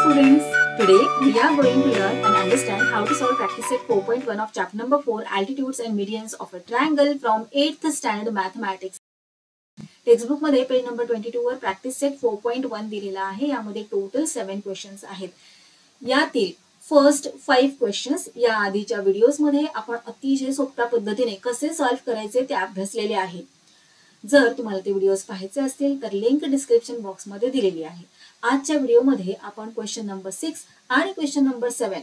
students, today we are going to learn and understand how to solve practice set 4.1 of chapter number 4 altitudes and medians of a triangle from 8th standard mathematics. Textbook मध्ये page number 22 वर practice set 4.1 दिलेला आहे. यामध्ये total 7 questions आहेत. यातील first 5 questions या आधीच्या videos मध्ये आपण अतिशय सोप्या पद्धतीने कसे सॉल्व्ह करायचे ते अभ्यासलेले आहे. जर तुम्हाला ते व्हिडिओज पाहायचे असतील तर लिंक डिस्क्रिप्शन बॉक्स मध्ये दिलेली आहे. आजच्या व्हिडिओमध्ये आपण क्वेश्चन नंबर 6 आणि क्वेश्चन नंबर 7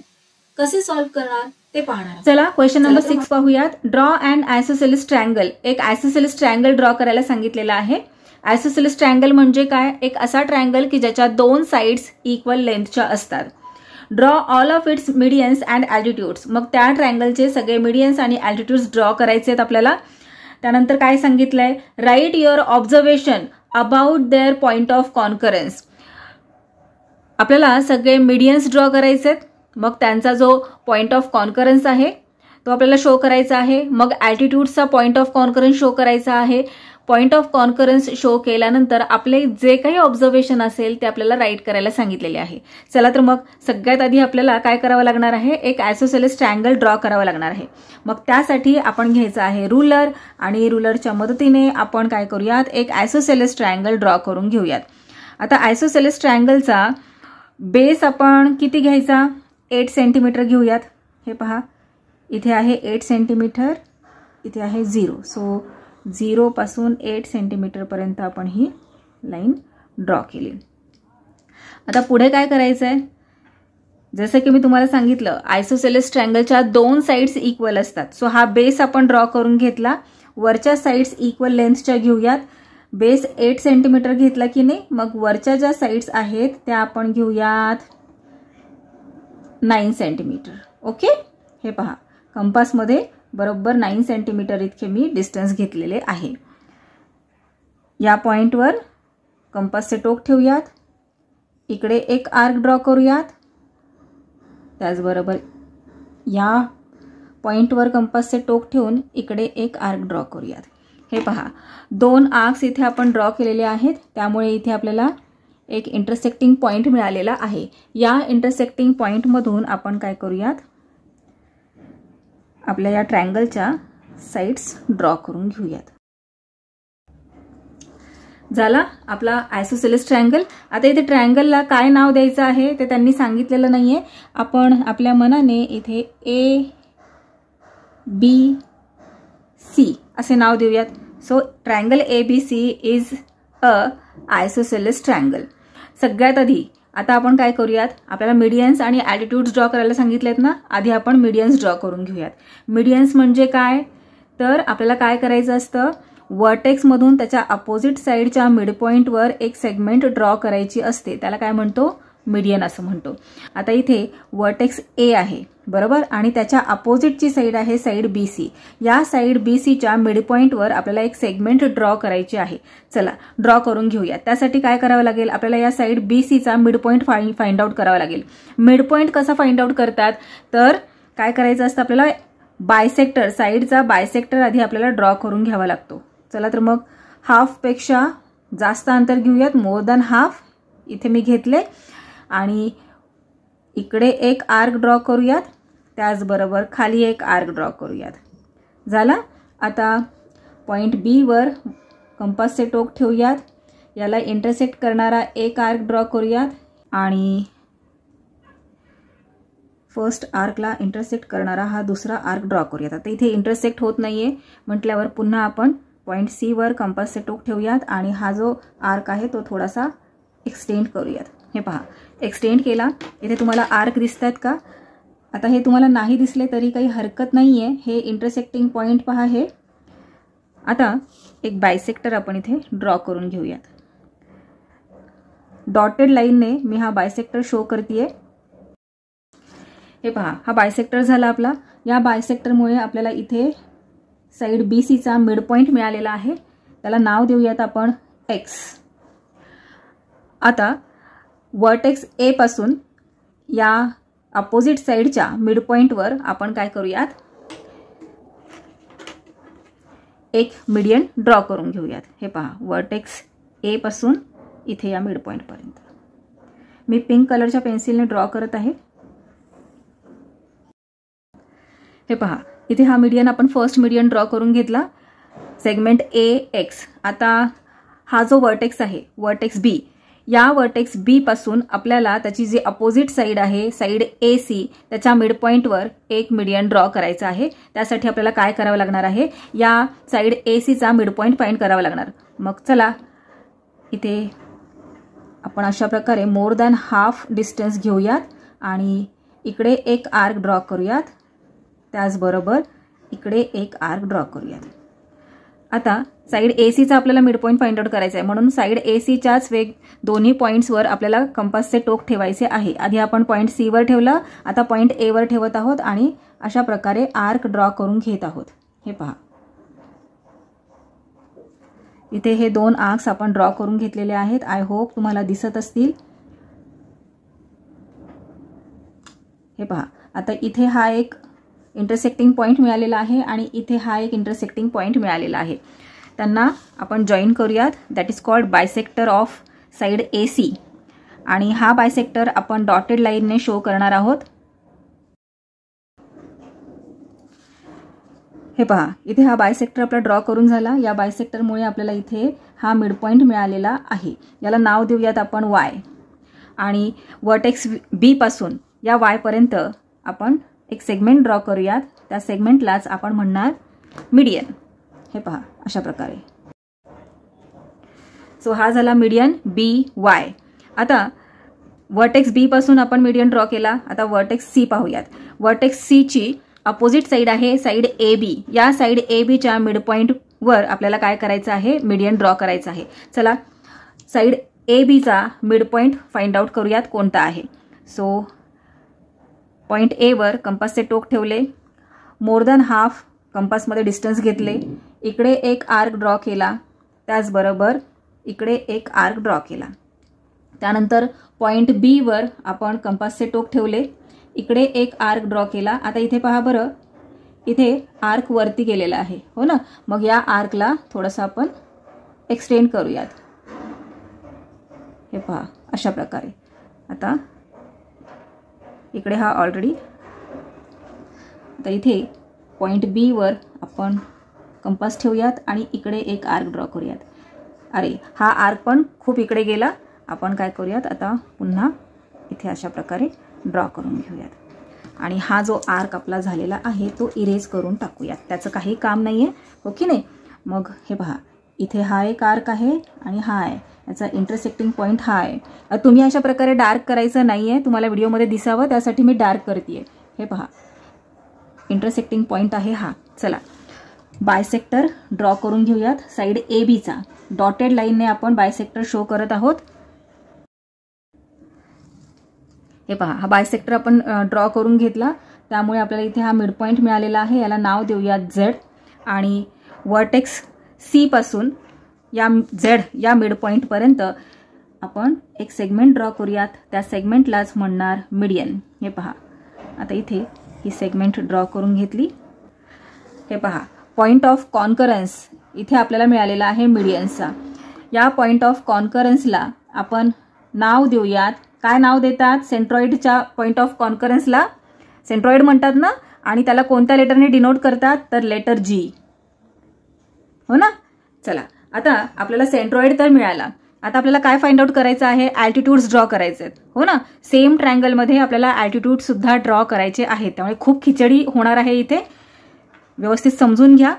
कसे सॉल्व्ह करणार ते पाहणार. चला क्वेश्चन नंबर 6 पाहूयात. Draw and isosceles triangle. एक आयसोसेलेस ट्रायंगल ड्रॉ करायला सांगितलेला आहे. आयसोसेलेस ट्रायंगल म्हणजे काय? एक असा ट्रायंगल की ज्याच्या दोन साइड्स इक्वल लेंथच्या असतात. Draw all of its medians and altitudes. मग त्या ट्रायंगलचे सगळे मीडियन्स आणि अल्टिट्यूड्स ड्रॉ करायचे आहेत आपल्याला. त्यानंतर काय सांगितलंय? Write your observation about there point of concurrence. आपल्याला सगळे मीडियन्स ड्रॉ करायचे आहेत. मग त्यांचा जो पॉइंट ऑफ कॉन्करन्स आहे तो आपल्याला शो करायचा आहे. मग अल्टिट्यूडचा पॉइंट ऑफ कॉन्करन्स शो करायचा आहे. पॉइंट ऑफ कॉन्करन्स शो केल्यानंतर आपले जे काही ऑब्झर्वेशन असेल ते आपल्याला राईट करायला सांगितलेले आहे. चला तर मग सगळ्यात आधी आपल्याला काय करावं लागणार आहे? एक आयसोसेलेस ट्रायंगल ड्रॉ करावं लागणार आहे. मग त्यासाठी आपण घ्यायचं आहे रुलर आणि रुलरच्या मदतीने आपण काय करूयात? एक आयसोसेलेस ट्रायंगल ड्रॉ करून घेऊयात. आता आयसोसेलेस ट्रायंगलचा बेस आपण किती घ्यायचा? 8 सेंटीमीटर घेऊयात. हे पहा इथे आहे 8 सेंटीमीटर, इथे आहे 0. सो 0 पासून 8 सेंटीमीटर पर्यंत आपण ही लाईन ड्रॉ केली. आता पुढे काय करायचं आहे? जसं की मी तुम्हाला सांगितलं आयसोसेलेस ट्रायंगलच्या दोन साइड्स इक्वल असतात. सो हा बेस आपण ड्रॉ करून घेतला. वरच्या साइड्स इक्वल लेंथच्या घेऊयात. बेस 8 सेंटीमीटर घेतला की नाही, मग वरच्या ज्या साइड्स आहेत त्या आपण घेऊयात 9 सेंटीमीटर. ओके, हे पहा कंपासमध्ये बरोबर 9 सेंटीमीटर इतके मी डिस्टन्स घेतलेले आहे. या पॉइंटवर कंपासचे टोक ठेवूयात. इकडे एक आर्क ड्रॉ करूयात. त्याचबरोबर या पॉइंटवर कंपासचे टोक ठेवून इकडे एक आर्क ड्रॉ करूयात. हे पहा 2 आर्क्स इथे आपण ड्रॉ केलेले आहेत. त्यामुळे इथे आपल्याला एक इंटरसेक्टिंग पॉइंट मिळालेला आहे. या इंटरसेक्टिंग पॉइंटमधून आपण काय करूयात? आपल्या या ट्रायंगलच्या साइड्स ड्रॉ करून घेऊयात. झाला आपला आयसोसेलेस ट्रायंगल. आता इथे ट्रायंगलला काय नाव द्यायचं आहे ते त्यांनी सांगितलेलं नाहीये. आपण आपल्या मनाने इथे ABC असे नाव देऊयात. So triangle ABC is a isosceles triangle. सगळ्यात आधी आता आपण काय करूयात? आपल्याला मीडियन्स आणि अल्टिट्यूड्स ड्रॉ करायला सांगितलेत ना. आधी आपण मीडियन्स ड्रॉ करून घेऊयात. मीडियन्स म्हणजे काय? तर आपल्याला काय करायचं असतं? वर्टेक्स मधून त्याच्या अपोजिट साइडच्या मिड पॉइंटवर एक सेगमेंट ड्रॉ करायची असते. त्याला काय म्हणतो? मीडियन असं म्हणतो. आता इथे वर्टेक्स A आहे बरोबर, आणि त्याच्या अपोजिटची साइड आहे साइड BC. या साइड BCच्या मिड पॉइंटवर आपल्याला एक सेगमेंट ड्रॉ करायची आहे. चला ड्रॉ करून घेऊया. त्यासाठी काय करावं लागेल? आपल्याला या साइड BCचा मिड पॉइंट फाइंड आउट करावा लागेल. मिड पॉइंट कसा फाइंड आउट करतात? तर काय करायचं असतं? आपल्याला बायसेक्टर, साइडचा बायसेक्टर आधी आपल्याला ड्रॉ करून घ्यावा लागतो. चला तर मग हाफ पेक्षा जास्त अंतर घेऊयात. मोर दॅन हाफ इथे मी घेतले आणि इकडे एक आर्क ड्रॉ करूयात. त्याचबरोबर खाली एक आर्क ड्रॉ करूयात. झाला. आता पॉइंट B वर कंपासचे टोक ठेवूयात. याला इंटरसेक्ट करणारा एक आर्क ड्रॉ करूयात आणि फर्स्ट आर्कला इंटरसेक्ट करणारा हा दुसरा आर्क ड्रॉ करूयात. आता इथे इंटरसेक्ट होत नाहीये म्हटल्यावर पुन्हा आपण पॉइंट C वर कंपासचे टोक ठेवूयात आणि हा जो आर्क आहे तो थोडासा एक्सटेंड करूयात. हे पहा एक्सटेंड केला. इथे तुम्हाला आर्क दिसतात का? आता हे तुम्हाला नाही दिसले तरी काही हरकत नाहीये. हे इंटरसेक्टिंग पॉइंट पहा हे. आता एक बायसेक्टर आपण इथे ड्रॉ करून घेऊयात. डॉटेड लाईनने मी हा बायसेक्टर शो करतेय. हे पहा हा बायसेक्टर झाला आपला. या बायसेक्टरमुळे आपल्याला इथे साइड BCचा मिड पॉइंट मिळालेला आहे. त्याला नाव देऊयात आपण X. आता वर्टेक्स A पासून या अपोजिट साइडच्या मिड पॉइंटवर आपण काय करूयात? एक मीडियन ड्रॉ करून घेऊयात. हे पहा वर्टेक्स A पासून इथे या मिड पॉइंट पर्यंत. मी पिंक कलरच्या पेन्सिलने ड्रॉ करत आहे. हे पहा, इथे हा मीडियन आपण फर्स्ट मीडियन ड्रॉ करून घेतला, सेगमेंट AX. आता हा जो वर्टेक्स आहे, वर्टेक्स B, या वर्टेक्स B पासून आपल्याला त्याची जी अपोजिट साईड आहे, साईड AC, त्याच्या मिड पॉइंटवर एक मीडियन ड्रॉ करायचा आहे. त्यासाठी आपल्याला काय करावं लागणार आहे, या साईड ACचा मिड पॉइंट फाइंड करावा लागणार. मग चला, इथे आपण अशा प्रकारे मोर दॅन हाफ डिस्टन्स घेऊयात आणि इकडे एक आर्क ड्रॉ करूयात, त्याचबरोबर इकडे एक आर्क ड्रॉ करूयात. आता साईड ACचा आपल्याला मिड पॉइंट फाइंड आउट करायचा आहे, म्हणून साईड ACच्याच दोन्ही पॉईंट्सवर आपल्याला कंपासचे टोक ठेवायचे आहे. आधी आपण पॉईंट C वर ठेवला, आता पॉईंट A वर ठेवत आहोत आणि अशा प्रकारे आर्क ड्रॉ करून घेत आहोत. हे पहा, इथे हे 2 आर्क्स आपण ड्रॉ करून घेतलेले आहेत. आय होप तुम्हाला दिसत असतील. हे पहा, आता इथे हा एक इंटरसेक्टिंग पॉईंट मिळालेला आहे आणि इथे हा एक इंटरसेक्टिंग पॉईंट मिळालेला आहे. त्यांना आपण जॉईन करूयात. That is called bisector of side AC. आणि हा बायसेक्टर आपण डॉटेड लाईनने शो करणार आहोत. हे पहा, इथे हा बायसेक्टर आपला ड्रॉ करून झाला. या बायसेक्टरमुळे आपल्याला इथे हा मिड पॉइंट मिळालेला आहे. याला नाव देऊयात आपण Y. आणि वर्टेक्स B पासून या Y पर्यंत आपण एक सेगमेंट ड्रॉ करूयात. त्या सेगमेंटलाच आपण म्हणणार मीडियन. हे पहा, अशा प्रकारे. सो हा झाला मीडियन BY. आता वर्टेक्स B पासून आपण मीडियन ड्रॉ केला. आता वर्टेक्स C पाहूयात. वर्टेक्स C ची अपोजिट साईड आहे साईड AB. या साईड ABच्या मिड पॉइंटवर आपल्याला काय करायचं आहे, मीडियन ड्रॉ करायचं आहे. चला, साईड ABचा मिड पॉइंट फाइंड आउट करूयात कोणता आहे. सो पॉईंट A वर कंपासचे टोक ठेवले, मोर दॅन हाफ कंपासमध्ये डिस्टन्स घेतले, इकडे एक आर्क ड्रॉ केला, त्याचबरोबर इकडे एक आर्क ड्रॉ केला. त्यानंतर पॉईंट B वर आपण कंपासचे टोक ठेवले, इकडे एक आर्क ड्रॉ केला. आता इथे पहा बरं, इथे आर्क वरती गेलेला आहे, हो ना. मग या आर्कला थोडंसं आपण एक्सटेंड करूयात. हे पहा, अशा प्रकारे. आता इकडे हा ऑलरेडी. आता इथे पॉईंट B वर आपण कंपास ठेवूयात आणि इकडे एक आर्क ड्रॉ करूयात. अरे, हा आर्क पण खूप इकडे गेला. आपण काय करूयात, आता पुन्हा इथे अशा प्रकारे ड्रॉ करून घेऊयात. आणि हा जो आर्क आपला झालेला आहे तो इरेज करून टाकूयात. त्याचं काही काम नाही आहे, हो की नाही. मग हे पहा, इथे हा एक आर्क आहे आणि हा आहे, याचा इंटरसेक्टिंग पॉईंट हा आहे. तुम्ही अशा प्रकारे डार्क करायचं नाही आहे, तुम्हाला व्हिडिओमध्ये दिसावं त्यासाठी मी डार्क करते. हे पहा, इंटरसेक्टिंग पॉईंट आहे हा. चला, बायसेक्टर ड्रॉ करून घेऊयात साईड ABचा. डॉटेड लाईनने आपण बायसेक्टर शो करत आहोत. हे पहा, हा बायसेक्टर आपण ड्रॉ करून घेतला, त्यामुळे आपल्याला इथे हा मिड पॉईंट मिळालेला आहे. याला नाव देऊयात Z. आणि वर्टेक्स C पासून या Z या मिड पॉईंटपर्यंत आपण एक सेगमेंट ड्रॉ करूयात. त्या सेगमेंटलाच म्हणणार मीडियन. हे पहा, आता इथे ही सेगमेंट ड्रॉ करून घेतली. हे पहा, पॉईंट ऑफ कॉन्करन्स इथे आपल्याला मिळालेला आहे मीडियनचा. या पॉईंट ऑफ कॉन्करन्सला आपण नाव देऊयात. काय नाव देतात, सेंट्रॉइडच्या पॉईंट ऑफ कॉन्करन्सला सेंट्रॉइड म्हणतात ना. आणि त्याला कोणत्या लेटरने डिनोट करतात, तर लेटर G, हो ना. चला, आता आपल्याला सेंट्रॉइड तर मिळाला. आता आपल्याला काय फाइंड आउट करायचं आहे, अल्टिट्यूड्स ड्रॉ करायचे आहेत, हो ना. सेम ट्रायंगलमध्ये आपल्याला अल्टिट्यूड सुद्धा ड्रॉ करायचे आहेत, त्यामुळे खूप खिचडी होणार आहे इथे. व्यवस्थित समजून घ्या.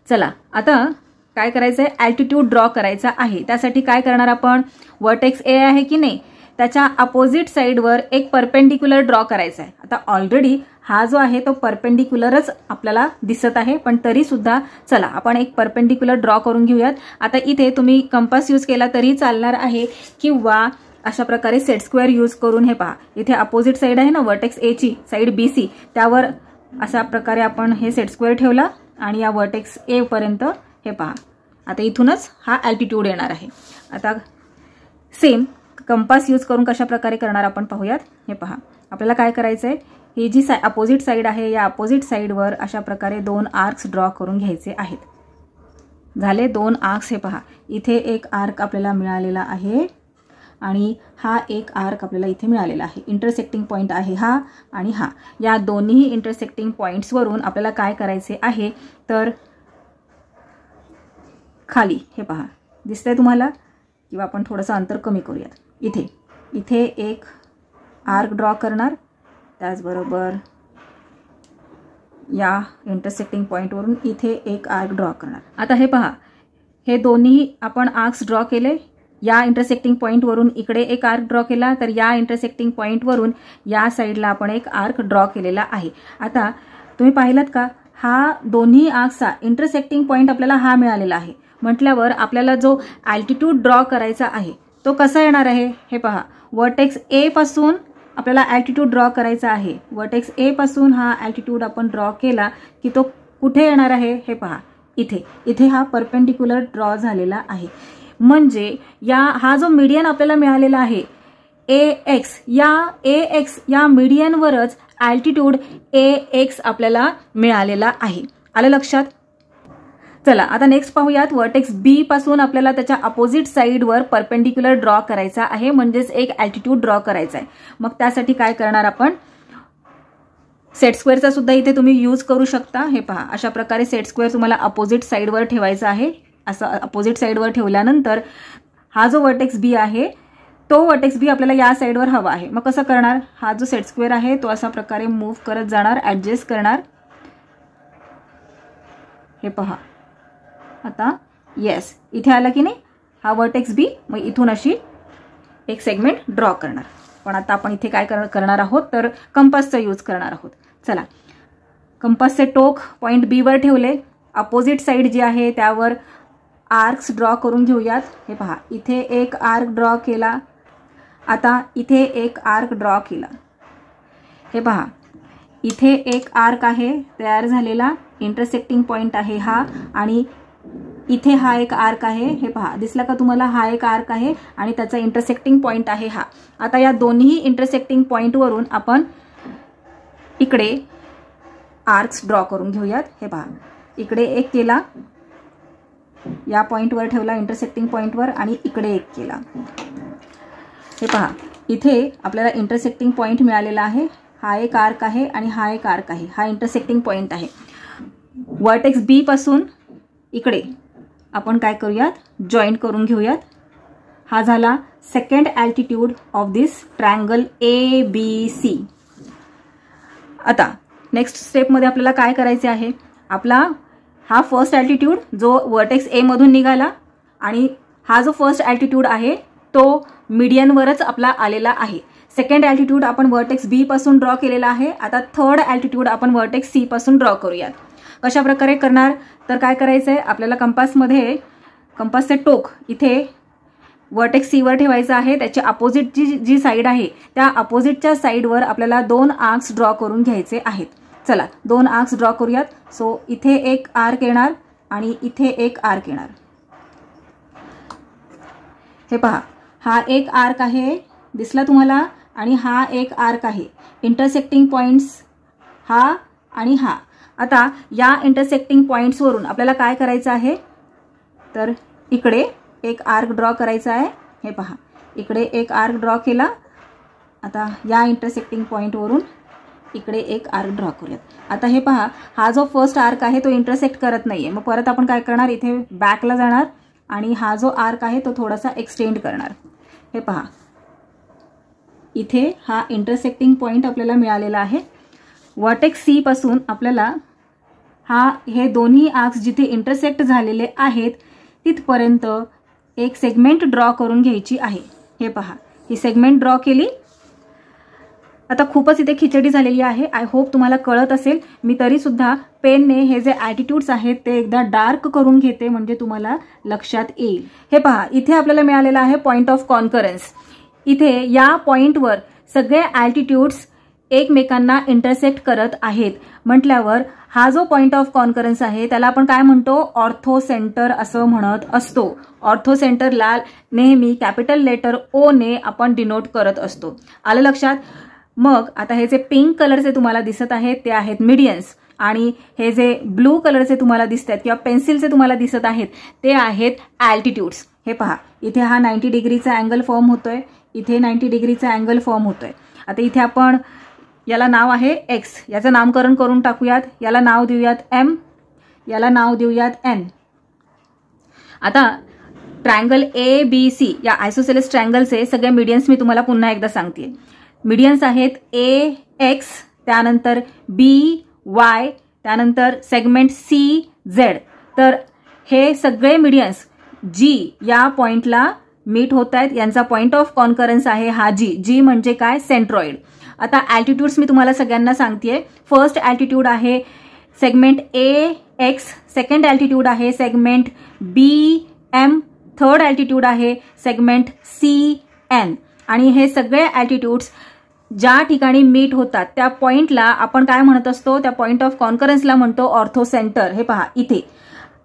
चला, आता काय करायचं आहे, अल्टिट्यूड ड्रॉ करायचा आहे. त्यासाठी काय करणार आपण, वर्टेक्स A आहे की नाही, त्याच्या अपोजिट साईडवर एक परपेंडिक्युलर ड्रॉ करायचा आहे. आता ऑलरेडी हा जो आहे तो परपेंडिक्युलरच आपल्याला दिसत आहे, पण तरी सुद्धा चला आपण एक परपेंडिक्युलर ड्रॉ करून घेऊयात. आता इथे तुम्ही कंपास यूज केला तरी चालणार आहे, किंवा अशा प्रकारे सेट स्क्वेअर यूज करून. हे पहा, इथे अपोजिट साईड आहे ना वर्टेक्स A ची, साईड BC, त्यावर अशा प्रकारे आपण हे सेट स्क्वेअर ठेवला आणि या वर्टेक्स A पर्यंत. हे पहा, आता इथूनच हा अल्टिट्यूड येणार आहे. आता सेम कंपास यूज करून कशा प्रकारे करणार आपण पाहूयात. हे पहा, आपल्याला काय करायचं आहे, ही जी अपोजिट साईड आहे या अपोजिट साईडवर अशा प्रकारे 2 आर्क्स ड्रॉ करून घ्यायचे आहेत. झाले 2 आर्क्स. हे पहा, इथे एक आर्क आपल्याला मिळालेला आहे आणि हा एक आर्क आपल्याला इथे मिळालेला आहे. इंटरसेक्टिंग पॉईंट आहे हा आणि हा. या दोन्ही इंटरसेक्टिंग पॉईंट्सवरून आपल्याला काय करायचे आहे तर खाली हे पहा दिसतंय तुम्हाला, किंवा आपण थोडंसं अंतर कमी करूयात. इथे एक आर्क ड्रॉ करणार, त्याचबरोबर या इंटरसेक्टिंग पॉईंटवरून इथे एक आर्क ड्रॉ करणार. आता हे पहा, हे दोन्ही आपण आर्क्स ड्रॉ केले. या इंटरसेक्टिंग पॉईंटवरून इकडे एक आर्क ड्रॉ केला, तर या इंटरसेक्टिंग पॉईंटवरून या साईडला आपण एक आर्क ड्रॉ केलेला आहे. आता तुम्ही पाहिलात का, हा दोन्ही आर्क्सचा इंटरसेक्टिंग पॉईंट आपल्याला हा मिळालेला आहे. म्हटल्यावर आपल्याला जो अल्टिट्यूड ड्रॉ करायचा आहे तो कसा येणार आहे हे पहा. वर्टेक्स ए पासून आपल्याला अल्टिट्यूड ड्रॉ करायचा आहे. वर्टेक्स ए पासून हा अल्टिट्यूड आपण ड्रॉ केला की तो कुठे येणार आहे हे पहा. इथे हा परपेंडिक्युलर ड्रॉ झालेला आहे. म्हणजे हा जो मीडियन आपल्याला मिळालेला आहे AX या मीडियनवरच अल्टिट्यूड AX आपल्याला मिळालेला आहे. आलं लक्षात? चला आता नेक्स्ट पाहूयात. वर्टेक्स बी पासून आपल्याला त्याच्या अपोजिट साईडवर परपेंडिक्युलर ड्रॉ करायचा आहे, म्हणजेच एक अल्टिट्यूड ड्रॉ करायचा आहे. मग त्यासाठी काय करणार आपण, सेट स्क्वेअरचा सुद्धा इथे तुम्ही यूज करू शकता. हे पहा, अशा प्रकारे सेट स्क्वेअर तुम्हाला अपोजिट साईडवर ठेवायचा आहे. असं अपोजिट साईडवर ठेवल्यानंतर हा जो वर्टेक्स बी आहे तो वर्टेक्स बी आपल्याला या साईडवर हवा आहे. मग कसं करणार, हा जो सेट स्क्वेअर आहे तो अशा प्रकारे मूव्ह करत जाणार, ऍडजस्ट करणार. हे पहा, आता येस इथे आला की नाही हा वर्टेक्स बी. मग इथून अशी एक सेगमेंट ड्रॉ करणार. पण आता आपण इथे काय करणार आहोत तर कंपासचा यूज करणार आहोत. चला, कंपासचे टोक पॉईंट बी वर ठेवले. अपोजिट साईड जी आहे त्यावर आर्क्स ड्रॉ करून घेऊयात. हे पहा, इथे एक आर्क ड्रॉ केला. आता इथे एक आर्क ड्रॉ केला. हे पहा, इथे एक आर्क आहे तयार झालेला. इंटरसेक्टिंग पॉईंट आहे हा, आणि इथे हा एक आर्क आहे. हे पहा, दिसला का तुम्हाला, हा एक आर्क आहे आणि त्याचा इंटरसेक्टिंग पॉईंट आहे हा. आता या दोन्ही इंटरसेक्टिंग पॉईंटवरून आपण इकडे आर्क्स ड्रॉ करून घेऊयात. हे पहा, इकडे एक केला, या पॉईंटवर ठेवला इंटरसेक्टिंग पॉईंटवर, आणि इकडे एक केला. हे पहा, इथे आपल्याला इंटरसेक्टिंग पॉईंट मिळालेला आहे. हा एक आर्क आहे आणि हा एक आर्क आहे. हा इंटरसेक्टिंग पॉईंट आहे. वर्टेक्स बी पासून इकडे आपण काय करूयात, जॉईंट करून घेऊयात. हा झाला second altitude of this triangle ABC. आता नेक्स्ट स्टेपमध्ये आपल्याला काय करायचे आहे, आपला हा फर्स्ट अल्टिट्यूड जो वर्टेक्स ए मधून निघाला, आणि हा जो फर्स्ट अल्टिट्यूड आहे तो मीडियनवरच आपला आलेला आहे. सेकंड अल्टिट्यूड आपण वर्टेक्स बी पासून ड्रॉ केलेला आहे. आता थर्ड अल्टिट्यूड आपण वर्टेक्स सी पासून ड्रॉ करूयात. कशा प्रकारे करणार तर काय करायचंय, आपल्याला कंपासमध्ये कंपासचे टोक इथे वर्टेक्स सी वर ठेवायचं आहे. त्याची अपोजिट जी साईड आहे त्या अपोजिटच्या साईडवर आपल्याला 2 आर्क्स ड्रॉ करून घ्यायचे आहेत. चला 2 आर्क्स ड्रॉ करूयात. सो इथे एक आर्क येणार आणि इथे एक आर्क येणार. हे पहा, हा एक आर्क आहे दिसला तुम्हाला, आणि हा एक आर्क आहे. इंटरसेक्टिंग पॉइंट्स हा आणि हा. आता या इंटरसेक्टिंग पॉइंट्सवरून आपल्याला काय करायचं आहे तर इकडे एक आर्क ड्रॉ करायचा आहे. हे पहा, इकडे एक आर्क ड्रॉ केला. आता या इंटरसेक्टिंग पॉइंटवरून इकडे एक आर्क ड्रॉ करूयात. आता हे पहा, हा जो फर्स्ट आर्क आहे तो इंटरसेक्ट करत नाहीये. मग परत आपण काय करणार, इथे बॅकला जाणार आणि हा जो आर्क आहे तो थोडासा एक्सटेंड करणार. हे पहा, इथे हा इंटरसेक्टिंग पॉइंट आपल्याला मिळालेला आहे. वर्टेक्स सी पासून आपल्याला हे दोन्ही आर्क्स जिथे इंटरसेक्ट झालेले आहेत तिथपर्यंत एक सेगमेंट ड्रॉ करून घ्यायची आहे. हे पहा, ही सेगमेंट ड्रॉ केली. आता खूपच इथे खिचडी झालेली आहे. आय होप तुम्हाला कळत असेल. मी तरी सुद्धा पेनने हे जे ॲटिट्यूड्स आहेत ते एकदा डार्क करून घेते, म्हणजे तुम्हाला लक्षात येईल. हे पहा, इथे आपल्याला मिळालेला आहे पॉइंट ऑफ कॉन्करन्स. इथे या पॉइंटवर सगळे ॲल्टिट्यूड्स एकमेकांना इंटरसेक्ट करत आहेत. म्हटल्यावर हा जो पॉइंट ऑफ कॉन्करन्स आहे त्याला आपण काय म्हणतो, ऑर्थो सेंटर असं म्हणत असतो. ऑर्थो सेंटरला नेहमी कॅपिटल लेटर O ने आपण डिनोट करत असतो. आलं लक्षात? मग आता हे जे पिंक कलरचे तुम्हाला दिसत आहेत ते आहेत मीडियन्स, आणि हे जे ब्लू कलरचे तुम्हाला दिसत आहेत किंवा पेन्सिलचे तुम्हाला दिसत आहेत ते आहेत अल्टिट्यूड्स. हे पहा, इथे हा 90 डिग्रीचा अँगल फॉर्म होतोय, इथे 90 डिग्रीचा अँगल फॉर्म होतोय. आता इथे आपण याला नाव आहे एक्स, याचं नामकरण करून टाकूयात. याला नाव देऊयात एम, याला नाव देऊयात एन. आता ट्रायंगल ABC या आयसोसेलेस ट्रायंगलचे सगळे मीडियन्स मी तुम्हाला पुन्हा एकदा सांगते. मीडियन्स आहेत AX, त्यानंतर BY, त्यानंतर सेगमेंट CZ. तर हे सगळे मीडियन्स G या पॉइंटला मीट होत आहेत. यांचा पॉइंट ऑफ कॉन्करन्स आहे हा G म्हणजे काय, सेंट्रॉइड. आता अल्टिट्यूड्स मी तुम्हाला सगळ्यांना सांगतेय. फर्स्ट अल्टिट्यूड आहे सेगमेंट AX, सेकंड अल्टिट्यूड आहे सेगमेंट BM, थर्ड अल्टिट्यूड आहे सेगमेंट CN. आणि हे सगळे अल्टिट्यूड्स ज्या ठिकाणी मीट होतात त्या पॉइंटला आपण काय म्हणत असतो, त्या पॉइंट ऑफ कॉन्करन्सला म्हणतो ऑर्थो सेंटर. हे पहा इथे.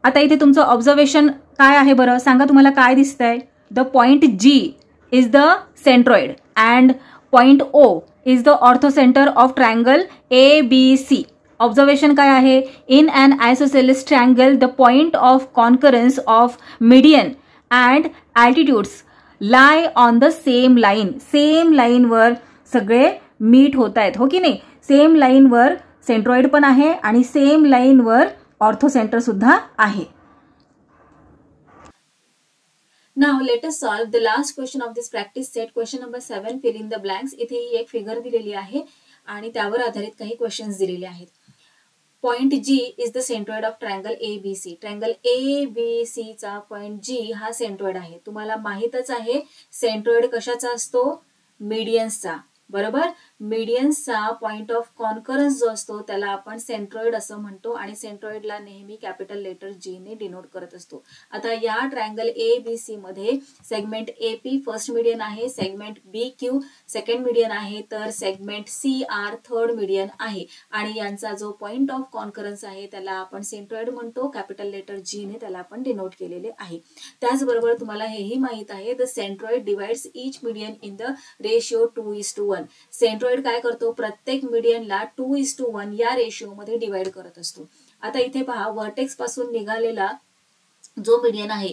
आता इथे तुमचं ऑब्झर्वेशन काय आहे बरं, सांगा तुम्हाला काय दिसतंय. The point G is the centroid and point O is the orthocentre of triangle ABC. Observation काय आहे, in an isosceles triangle the point of concurrence of median and altitudes lie on the same line. Same लाईनवर सगळे meet होत आहेत, हो की नाही. Same लाईनवर सेंट्रॉइड पण आहे आणि सेम लाईनवर ऑर्थो सेंटर सुद्धा आहे. Now let us solve the last question of this practice set. Question number 7, fill in the blanks. इथे ही एक फिगर दिलेली आहे आणि त्यावर आधारित काही क्वेश्चन्स दिलेले आहेत. Point G is the centroid of triangle ABC. Triangle ABC चा पॉइंट G हा सेंट्रॉइड आहे. तुम्हाला माहीतच आहे सेंट्रॉइड कशाचा असतो, मीडियन्सचा. बरोबर, मीडियन्सचा पॉइंट ऑफ कॉन्करन्स जो असतो त्याला आपण सेंट्रॉइड असं म्हणतो आणि सेंट्रॉइडला नेहमी कॅपिटल लेटर G ने डिनोट करत असतो. आता या ट्रायंगल ABC मध्ये सेगमेंट AP फर्स्ट मीडियन आहे, सेगमेंट BQ सेकंड मीडियन आहे, तर सेगमेंट CR थर्ड मीडियन आहे आणि यांचा जो पॉइंट ऑफ कॉन्करन्स आहे त्याला आपण सेंट्रॉइड म्हणतो, कॅपिटल लेटर G ने त्याला आपण डिनोट केलेले आहे. त्याचबरोबर तुम्हाला हेही माहित आहे the centroid divides each median in the ratio 2:1. Centroid काय करतो, प्रत्येक मीडियनला 2:1 या रेशिओ मध्ये डिवाइड करत असतो. आता इथे पहा, वर्टेक्स पासून निघालेला जो मीडियन आहे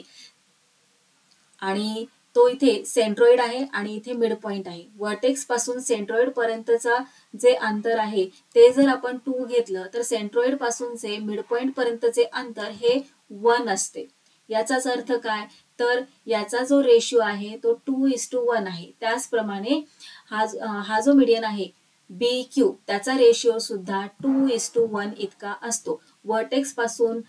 आणि तो इथे सेंट्रॉइड आहे आणि इथे मिड पॉइंट आहे. वर्टेक्स पासून सेंट्रॉइड पर्यंतचा जे अंतर आहे ते जर आपण 2 घेतलं तर सेंट्रॉइड पासूनचे मिड पॉइंट पर्यंतचे अंतर हे 1 असते. याचाच अर्थ काय, तर याचा जो रेशिओ आहे तो 2:1 आहे. त्याचप्रमाणे हा जो मीडियन आहे BQ त्याचा रेशिओ सुद्धा 2:1 इतका असतो. वर्टेक्स पासून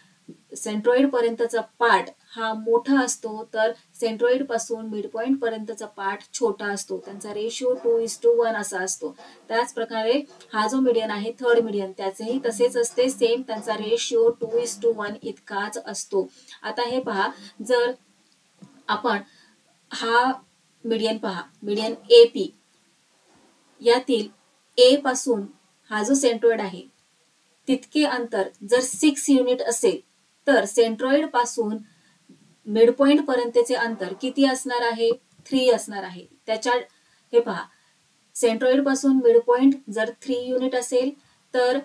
सेंट्रॉइड पर्यंतचा पार्ट हा मोठा असतो तर सेंट्रॉइड पासून मिड पॉइंट पर्यंतचा पार्ट छोटा असतो. त्यांचा रेशिओ 2:1 असा असतो. त्याच प्रकारे हा जो मीडियन आहे थर्ड मीडियन त्याचेही तसेच असते, सेम त्यांचा रेशिओ 2:1 इतकाच असतो. आता हे पहा, जर आपण हा मीडियन पहा, मीडियन AP यातील A पासून हा जो सेंट्रॉइड आहे तितके अंतर जर 6 युनिट असेल तर सेंट्रॉइड पासून मिड पॉइंट पर्यंतचे अंतर किती असणार आहे, 3 असणार आहे. त्याच्या हे पहा, सेंट्रॉइड पासून मिड पॉइंट जर 3 युनिट असेल तर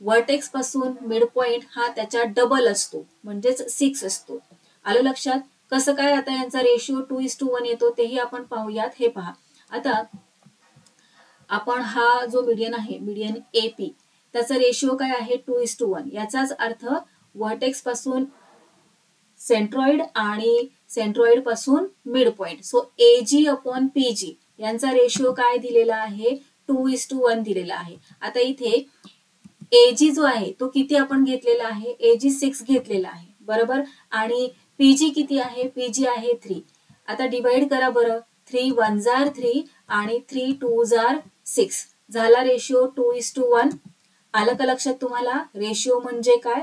वर्टेक्स पासून मिड पॉइंट हा त्याच्या डबल असतो म्हणजेच 6 असतो. आलं लक्षात, कसं काय. आता यांचा रेशिओ 2:1 येतो तेही आपण पाहूयात. हे पहा, आता आपण हा जो मीडियन आहे मीडियन AP त्याचा रेशिओ काय आहे 2:1. याचाच अर्थ वर्टेक्स पासून सेंट्रॉइड आणि सेंट्रॉइड पासून मिड पॉइंट, सो AG/PG यांचा रेशिओ काय दिलेला आहे 2:1 दिलेला आहे. आता इथे AG जो आहे तो किती आपण घेतलेला आहे, AG 6 घेतलेला आहे. बरोबर, आणि PG किती आहे, PG आहे 3. आता डिवाइड करा बरं, 3 1 जार 3 आणि 3 2 जार 6 झाला रेशिओ 2:1. आलं का लक्षात तुम्हाला रेशिओ म्हणजे काय.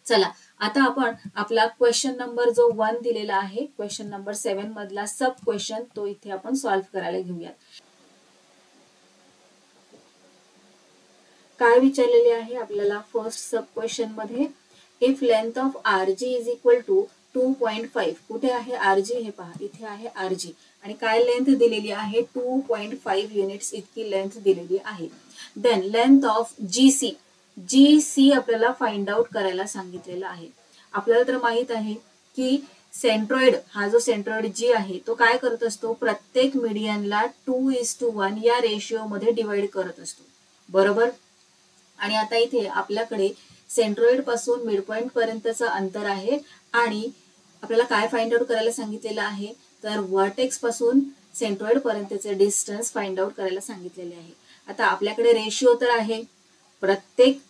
चला आता आपण आपला क्वेश्चन नंबर जो 1 दिलेला आहे, क्वेश्चन नंबर 7 मधला सब क्वेश्चन तो इथे आपण सॉल्व्ह करायला घेऊयात. काय विचारलेले आहे आपल्याला फर्स्ट सब क्वेश्चन मध्ये, if length of RG is equal to 2.5. कुठे आहे RG, हे पहा इथे आहे RG आणि काय लेंथ दिलेली आहे 2.5 युनिट्स इतकी लेंथ दिलेली आहे. देन लेंथ ऑफ GC आपल्याला फाइंड आउट करायला सांगितलेलं आहे. आपल्याला तर माहित आहे की सेंट्रॉइड हा जो सेंट्रॉइड जी आहे तो काय करत असतो, प्रत्येक मीडियनला 2:1 या रेशिओ मध्ये डिवाइड करत असतो, बरोबर. आणि आता इथे आपल्याकडे सेंट्रॉइड पासून मिड पॉइंट पर्यंतचं अंतर आहे आणि आपल्याला काय फाइंड आउट करायला सांगितलेलं आहे, तर व्हर्टेक्स पासून सेंट्रॉइड पर्यंतचे डिस्टन्स फाइंड आउट करायला सांगितलेले आहे. आता आपल्याकडे रेशिओ तर आहे, प्रत्येक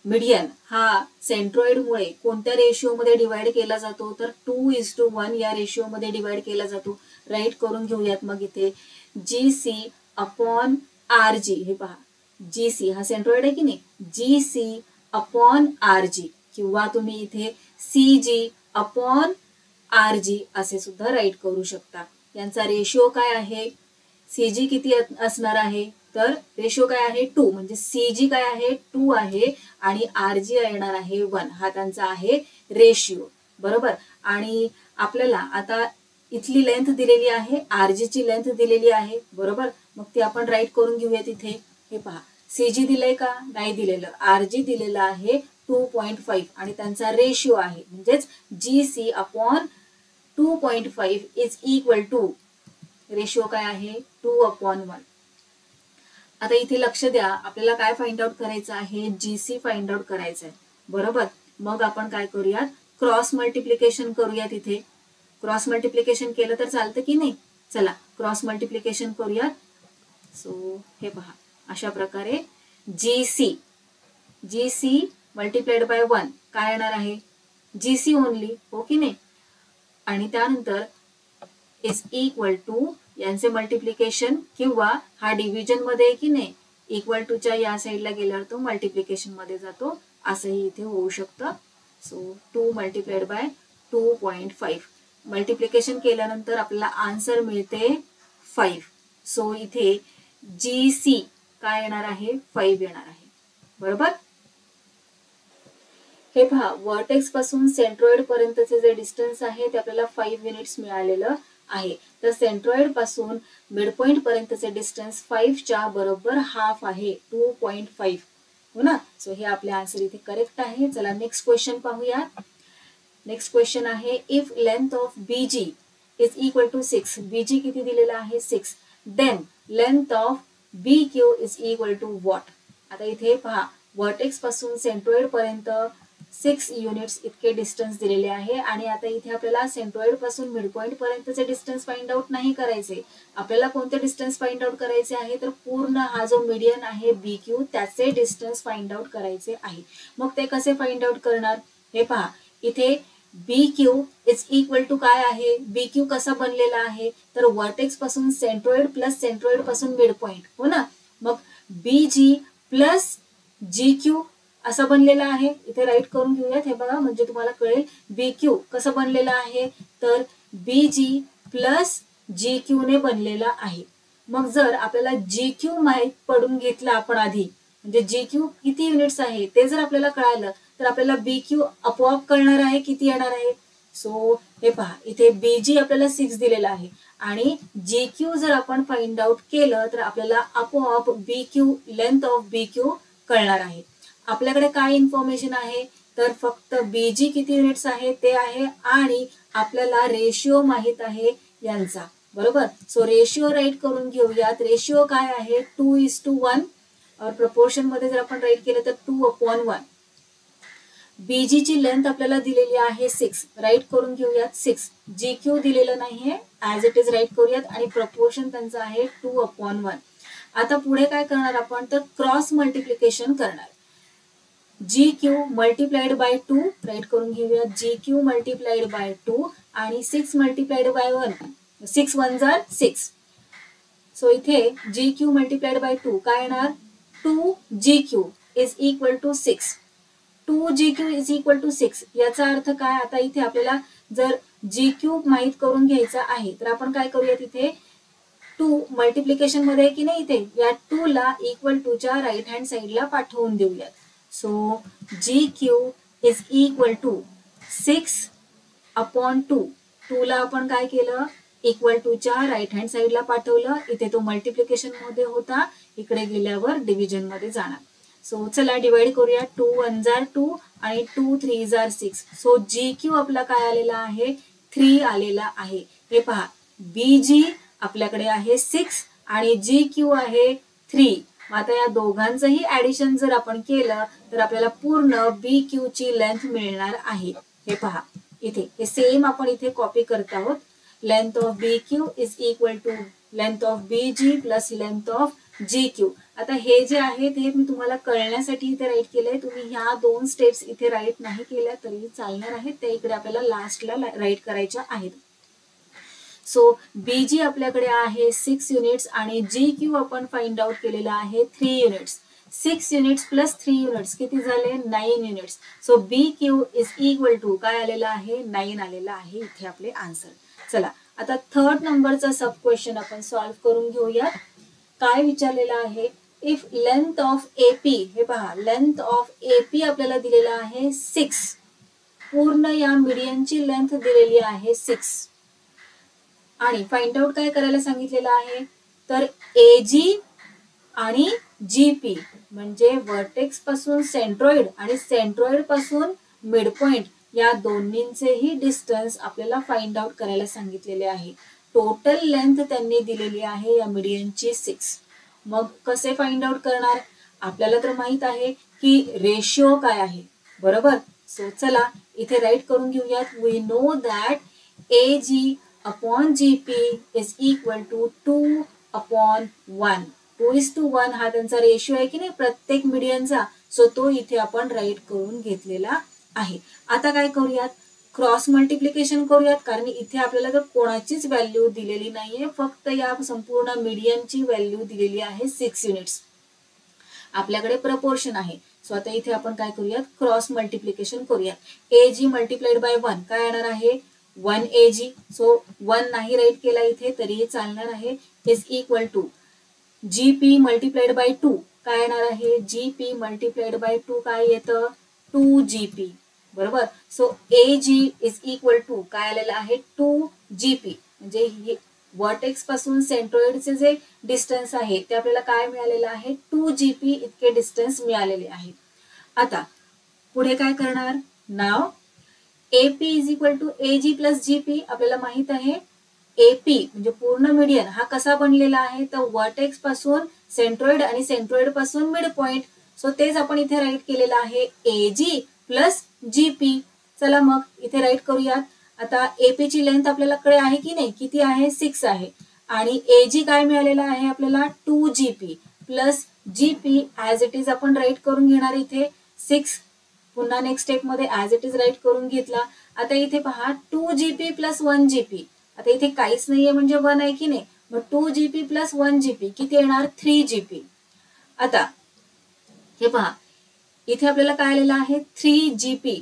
मीडियन हा सेंट्रॉइड मुळे कोणत्या रेशिओ मध्ये डिवाइड केला जातो, तर 2:1 या रेशिओ मध्ये डिवाइड केला जातो. राईट करून घेऊयात मग इथे GC अपॉन RG. हे पहा, GC हा सेंट्रॉइड आहे की नाही, GC अपॉन RG किंवा तुम्ही इथे CG अपॉन RG असे सुद्धा राईट करू शकता. यांचा रेशिओ काय आहे, CG किती असणार आहे, तर रेशिओ काय आहे 2, म्हणजे CG काय आहे 2 आहे आणि RG येणार आहे 1. हा त्यांचा आहे रेशिओ, बरोबर. आणि आपल्याला आता इथली लेंथ दिलेली आहे, RG ची लेंथ दिलेली आहे, बरोबर. मग ती आपण राईट करून घेऊया तिथे. हे पहा, CG दिलंय का, नाही दिलेलं, RG दिलेलं आहे 2.5 आणि त्यांचा रेशिओ आहे म्हणजेच GC upon 2.5 is equal to ratio काय आहे 2:1. आता इथे लक्ष द्या, आपल्याला काय फाइंड आउट करायचं आहे, GC फाइंड आउट करायचं आहे, बरोबर. मग आपण काय करूयात, क्रॉस मल्टिप्लिकेशन करूयात. इथे क्रॉस मल्टिप्लिकेशन केलं तर चालतं की नाही, चला क्रॉस मल्टिप्लिकेशन करूयात. सो हे पहा, अशा प्रकारे GC मल्टिप्लाइड बाय 1 काय येणार आहे, GC ओनली, हो की नाही. आणि त्यानंतर इज इक्वल टू यांचे मल्टिप्लिकेशन किंवा हा डिव्हिजन मध्ये की नाही, इक्वल टूच्या या साईडला गेल्यावर तो मल्टिप्लिकेशन मध्ये जातो, असंही इथे होऊ शकतं. सो 2 मल्टिप्लाइड बाय 2.5 मल्टिप्लिकेशन केल्यानंतर आपल्याला आन्सर मिळते 5. सो इथे GC काय येणार आहे 5 येणार आहे, बरोबर. हे पहा, व्हर्टेक्स पासून सेंट्रॉइड पर्यंतचे जे डिस्टन्स आहे ते आपल्याला 5 युनिट्स मिळालेलं आहे. तर सेंट्रॉइड पासून मिड पॉइंट पर्यंतचे डिस्टन्स 5 च्या बरोबर हाफ आहे, 2.5, हो ना. सो हे आपले आन्सर इथे करेक्ट आहे. चला नेक्स्ट क्वेश्चन पाहूया. नेक्स्ट क्वेश्चन आहे, if length of BG is equal to 6, BG किती दिलेला आहे 6, then length of BQ is equal to what. आता इथे पहा, व्हर्टेक्स पासून सेंट्रॉइड पर्यंत 6 युनिट्स इतके डिस्टन्स दिलेले आहे आणि आता इथे आपल्याला सेंट्रॉइड पासून मिड पॉइंट पर्यंतचे डिस्टन्स फाइंड आउट नाही करायचे. आपल्याला कोणते डिस्टन्स फाइंड आउट करायचे आहे, तर पूर्ण हा जो मीडियन आहे BQ त्याचे डिस्टन्स फाइंड आउट करायचे आहे. मग ते कसे फाइंड आउट करणार, हे पहा, इथे BQ इज इक्वल टू काय आहे, BQ कसा बनलेला आहे, तर व्हर्टेक्स पासून सेंट्रॉइड प्लस सेंट्रॉइड पासून मिड पॉइंट, हो ना. मग BG प्लस GQ असं बनलेला आहे. इथे राईट करून घेऊयात. हे बघा, म्हणजे तुम्हाला कळेल BQ कसं बनलेलं आहे, तर BG प्लस GQ ने बनलेला आहे. मग जर आपल्याला GQ माहित पडून घेतला आपण आधी, म्हणजे GQ किती युनिट्स आहे ते जर आपल्याला कळालं तर आपल्याला BQ आपोआप कळणार आहे किती येणार आहे. सो हे पहा, इथे BG आपल्याला 6 दिलेला आहे आणि GQ जर आपण फाइंड आउट केलं तर आपल्याला आपोआप BQ लेंथ ऑफ BQ कळणार आहे. आपल्याकडे काय इन्फॉर्मेशन आहे, तर फक्त BG किती युनिट्स आहे ते आहे आणि आपल्याला रेशिओ माहित आहे यांचा, बरोबर. सो रेशिओ राईट करून घेऊयात. रेशिओ काय आहे 2:1 और प्रपोर्शन मध्ये जर आपण राईट केलं तर 2:1. BG ची लेंथ आपल्याला दिलेली आहे 6, राईट करून घेऊयात 6. GQ दिलेलं नाहीये, ऍज इट इज राईट करूयात आणि प्रपोर्शन त्यांचं आहे 2:1. आता पुढे काय करणार आपण, तर क्रॉस मल्टिप्लिकेशन करणार. GQ मल्टिप्लाइड बाय 2 राईट करून घेऊया, GQ मल्टिप्लाइड बाय 2 आणि 6 मल्टिप्लाइड बाय 1, 6 1 जार 6. सो इथे GQ मल्टिप्लाइड बाय 2 काय येणार, 2GQ is equal to 6. 2GQ is equal to 6 याचा अर्थ काय, आता इथे आपल्याला जर GQ माहित करून घ्यायचा आहे तर आपण काय करूया, तिथे 2 मल्टिप्लिकेशन मध्ये की नाही, इथे या 2 ला इक्वल टू च्या राईट हँड साइडला पाठवून देऊयात. So GQ is equal to 6/2. 2 ला आपण काय केलं, इक्वल टू च्या राईट हँड साइडला पाठवलं. इथे तो मल्टिप्लिकेशन मध्ये होता, इकडे गेल्यावर डिव्हिजन मध्ये जाणार. सो चला डिवाइड करूया. 2 1 जार 2 आणि 2 3 आर 6. सो जी क्यू आपला काय आलेला आहे 3 आलेला आहे. हे पहा BG आपल्याकडे आहे 6 आणि GQ आहे 3. आता या दोघांचंही ऍडिशन जर आपण केलं तर आपल्याला पूर्ण BQ ची लेंथ मिळणार आहे. हे पहा इथे हे सेम आपण इथे कॉपी करत आहोत. Length of BQ is equal to length of BG plus length of GQ. आता हे जे आहे ते मी तुम्हाला कळण्यासाठी इथे राईट केलंय. तुम्ही ह्या 2 स्टेप्स इथे राईट नाही केल्या तरी चालणार आहेत. त्या इकडे आपल्याला लास्टला राईट करायच्या आहेत. सो BG आपल्याकडे आहे 6 युनिट्स आणि GQ आपण फाइंड आउट केलेला आहे 3 युनिट्स. 6 युनिट्स प्लस 3 युनिट्स किती झाले 9 units. So BQ is equal to काय आलेलं आहे 9 आलेला आहे इथे आपले आन्सर. चला आता थर्ड नंबरचा सब क्वेश्चन आपण सॉल्व्ह करून घेऊया. काय विचारलेलं आहे इफ लेंथ ऑफ AP, हे पहा लेंथ ऑफ AP आपल्याला दिलेला आहे 6. पूर्ण या मीडियनची लेंथ दिलेली आहे 6 आणि फाइंड आउट काय करायला सांगितलेलं आहे तर AG आणि GP म्हणजे वर्टेक्स पासून सेंट्रॉइड आणि सेंट्रॉइड पासून मिड पॉइंट या दोन्हींचेही डिस्टन्स आपल्याला फाइंड आउट करायला सांगितलेले आहे. टोटल लेंथ त्यांनी दिलेली आहे या मीडियनची 6. मग कसे फाइंड आउट करणार आपल्याला तर माहित आहे की रेशिओ काय आहे बरोबर. सो चला इथे राईट करून घेऊयात. We know that AG upon GP is equal to 2/1. 2:1 हा त्यांचा रेशिओ आहे की नाही प्रत्येक मीडियनचा. सो तो इथे आपण राईट करून घेतलेला आहे. आता काय करूयात क्रॉस मल्टिप्लिकेशन करूयात कारण इथे आपल्याला तर कोणाचीच व्हॅल्यू दिलेली नाहीये. फक्त या संपूर्ण मीडियनची व्हॅल्यू दिलेली आहे 6 युनिट्स. आपल्याकडे प्रपोर्शन आहे. सो आता इथे आपण काय करूयात क्रॉस मल्टिप्लिकेशन करूयात. AG मल्टिप्लाइड बाय 1 काय येणार आहे 1 AG. सो 1 नाही राईट केला इथे तरी चालणार आहे is equal to GP multiplied by 2 काय येणार आहे GP मल्टिप्लाइड बाय 2 काय येतं 2GP बरोबर. So AG is equal to काय आलेलं आहे 2GP म्हणजे वर्टेक्स पासून सेंट्रॉइडचे जे डिस्टन्स आहे ते आपल्याला काय मिळालेलं आहे 2GP इतके डिस्टन्स मिळालेले आहे. आता पुढे काय करणार नाव AP is equal to AG plus GP. आपल्याला माहित आहे AP म्हणजे पूर्ण मीडियन हा कसा बनलेला आहे तर वर्टेक्स पासून सेंट्रॉइड आणि सेंट्रॉइड पासून मिड पॉइंट. सो तेच आपण इथे राईट केलेलं आहे AG प्लस GP. चला मग इथे राईट करूयात. आता AP ची लेंथ आपल्याकडे आहे की नाही किती आहे 6 आहे आणि AG काय मिळालेला आहे आपल्याला 2GP plus GP as it is आपण राईट करून घेणार इथे 6. पुन्हा नेक्स्ट स्टेप मध्ये ऍज इट इज राईट करून घेतला. आता इथे पहा 2GP प्लस 1GP. आता इथे काहीच नाहीये म्हणजे 1 आहे की नाही. मग 2GP प्लस 1GP किती येणार 3GP. आता हे पहा इथे आपल्याला काय आलेलं आहे 3GP.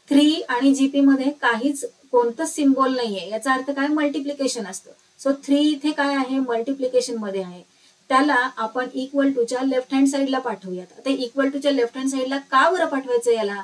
3 आणि GP मध्ये काहीच कोणतंच सिम्बॉल नाहीये याचा अर्थ काय मल्टिप्लिकेशन असतं. सो 3 इथे काय आहे मल्टिप्लिकेशन मध्ये आहे. त्याला आपण इक्वल टू च्या लेफ्ट हँड साईडला पाठवूयात. आता इक्वल टू च्या लेफ्ट हँड साईडला का बरं पाठवायचं याला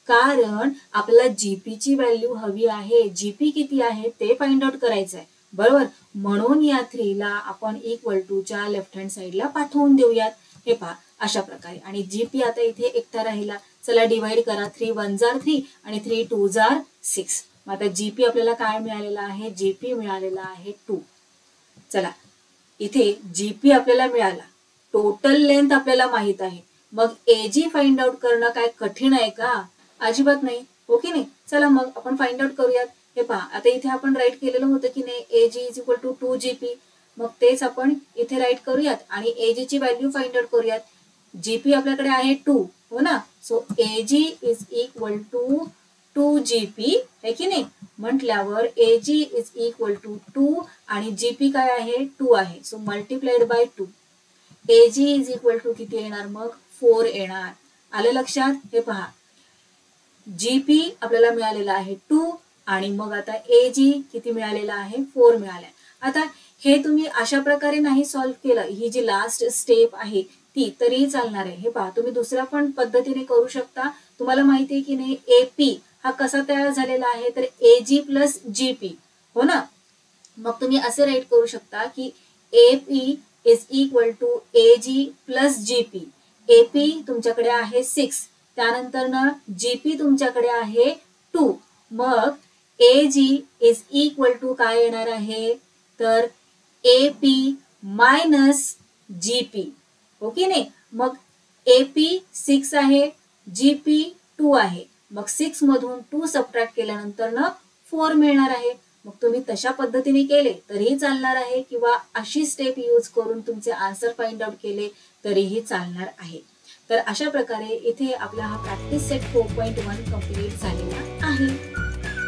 कारण आपल्याला GP ची व्हॅल्यू हवी आहे. GP किती आहे ते फाइंड आउट करायचं आहे बरोबर. म्हणून या 3 ला आपण इक्वल टू च्या लेफ्ट हँड साईडला पाठवून देऊयात. हे पहा अशा प्रकारे आणि GP आता इथे एकटा राहिला. चला डिवाइड करा 3 1 जार 3 आणि 3 2 जार 6. मग आता GP आपल्याला काय मिळालेला आहे GP मिळालेला आहे 2. चला इथे GP आपल्याला मिळाला. टोटल लेंथ आपल्याला माहित आहे. मग AG फाइंड आउट करणं काय कठीण आहे का अजिबात नाही हो की नाही. चला मग आपण फाइंड आउट करूयात. हे पहा आता इथे आपण राईट केलेलं होतं की नाही AG is equal to 2GP. मग तेच आपण इथे राईट करूयात आणि AG ची व्हॅल्यू फाइंड आउट करूयात. GP आपल्याकडे आहे 2 हो ना. So AG is equal to 2GP है की नाही. म्हटल्यावर AG इज इक्वल टू 2 आणि GP काय आहे 2 आहे. So multiplied by 2 AG is equal to किती येणार मग 4 येणार. आलं लक्षात. हे पहा GP आपल्याला मिळालेला आहे 2 आणि मग आता AG किती मिळालेला आहे 4 मिळाला. आता हे तुम्ही अशा प्रकारे नाही सॉल्व्ह केलं ही जी लास्ट स्टेप आहे ती तरी चालणार आहे. हे पहा तुम्ही दुसऱ्या पण पद्धतीने करू शकता. तुम्हाला माहिती आहे की नाही AP हा कसा तयार झालेला आहे तर AG प्लस GP हो ना. मग तुम्ही असे राईट करू शकता की AP is equal to AG plus GP. AP तुमच्याकडे आहे 6 त्यानंतर ना जीपी तुमच्याकडे आहे 2. मग एजी इज इक्वल टू काय येणार आहे तर एपी मायनस जीपी. ओके नाही. मग एपी 6 आहे, जीपी 2 आहे. मग 6 मधून 2 सबट्रॅक्ट केल्यानंतर ना 4 मिळणार आहे. मग तुम्ही तशा पद्धतीने केले तरीही चालणार आहे किंवा अशी स्टेप यूज करून तुमचे आन्सर फाइंड आउट केले तरीही चालणार आहे. तर अशा प्रकारे इथे आपला हा प्रॅक्टिस सेट 4.1 कंप्लीट झालेला आहे.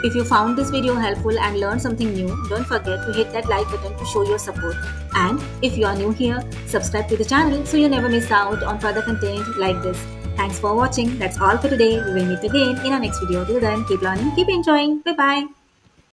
If you found this video helpful and learned something new, don't forget to hit that like button to show your support. And if you are new here, subscribe to the channel so you never miss out on further content like this. Thanks for watching. That's all for today. We will meet again in our next video. Till then, keep learning, keep enjoying. Bye-bye.